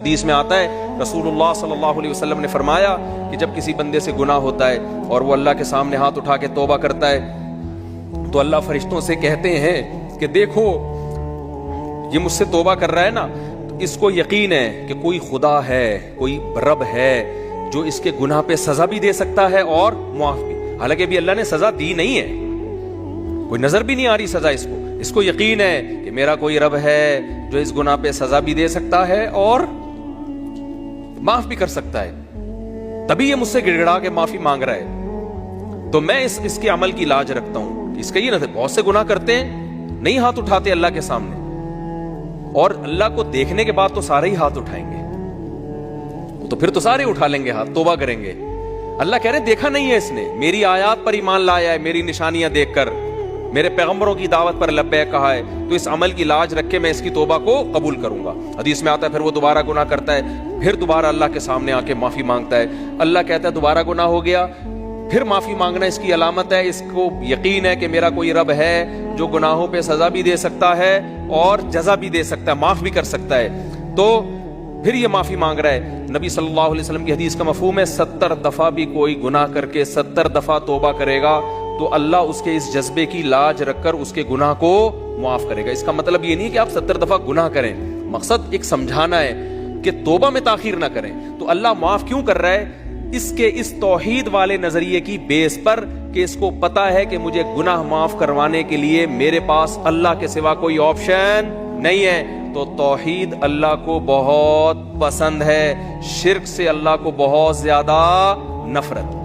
حدیث میں آتا ہے رسول صلی اللہ علیہ وسلم نے فرمایا کہ جب کسی بندے سے گناہ ہوتا ہے اور وہ اللہ کے سامنے ہاتھ اٹھا کے توبہ کرتا ہے تو اللہ فرشتوں سے کہتے ہیں کہ دیکھو یہ مجھ سے توبہ کر رہا ہے نا، تو اس کو یقین ہے کہ کوئی خدا ہے، کوئی رب ہے جو اس کے گناہ پہ سزا بھی دے سکتا ہے اور معاف بھی۔ حالانکہ بھی اللہ نے سزا دی نہیں ہے، کوئی نظر بھی نہیں آ رہی سزا اس کو یقین ہے کہ میرا کوئی رب ہے جو اس گناہ پہ سزا بھی دے سکتا ہے اور معاف بھی کر سکتا ہے، تبھی یہ مجھ سے گڑ گڑا کے معافی مانگ رہا ہے۔ تو میں اس کے عمل کی لاج رکھتا ہوں۔ اس کا یہ نہ بہت سے گناہ کرتے ہیں، نہیں ہاتھ اٹھاتے اللہ کے سامنے، اور اللہ کو دیکھنے کے بعد تو سارے ہی ہاتھ اٹھائیں گے، تو پھر تو سارے اٹھا لیں گے ہاتھ، توبہ کریں گے۔ اللہ کہہ رہے دیکھا نہیں ہے اس نے، میری آیات پر ایمان لایا ہے، میری نشانیاں دیکھ کر، میرے پیغمبروں کی دعوت پر لبیک کہا ہے، تو اس عمل کی لاج رکھ کے میں اس کی توبہ کو قبول کروں گا۔ حدیث میں آتا ہے پھر وہ دوبارہ گناہ کرتا ہے، پھر دوبارہ اللہ کے سامنے آ کے معافی مانگتا ہے۔ اللہ کہتا ہے دوبارہ گناہ ہو گیا، پھر معافی مانگنا اس کی علامت ہے، اس کو یقین ہے کہ میرا کوئی رب ہے جو گناہوں پہ سزا بھی دے سکتا ہے اور جزا بھی دے سکتا ہے، معاف بھی کر سکتا ہے، تو پھر یہ معافی مانگ رہا ہے۔ نبی صلی اللہ علیہ وسلم کی حدیث کا مفہوم ہے 70 دفعہ بھی کوئی گناہ کر کے 70 دفعہ توبہ کرے گا تو اللہ اس کے اس جذبے کی لاج رکھ کر اس کے گناہ کو معاف کرے گا۔ اس کا مطلب یہ نہیں کہ آپ 70 دفعہ گناہ کریں، مقصد ایک سمجھانا ہے کہ توبہ میں تاخیر نہ کریں۔ تو اللہ معاف کیوں کر رہا ہے؟ اس کے اس توحید والے نظریے کی بیس پر کہ اس کو پتا ہے کہ مجھے گناہ معاف کروانے کے لیے میرے پاس اللہ کے سوا کوئی آپشن نہیں ہے۔ تو توحید اللہ کو بہت پسند ہے، شرک سے اللہ کو بہت زیادہ نفرت۔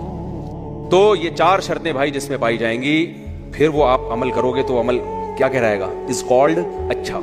تو یہ 4 شرطیں بھائی جس میں پائی جائیں گی، پھر وہ آپ عمل کرو گے تو عمل کیا کہہ رہے گا؟ از کالڈ اچھا۔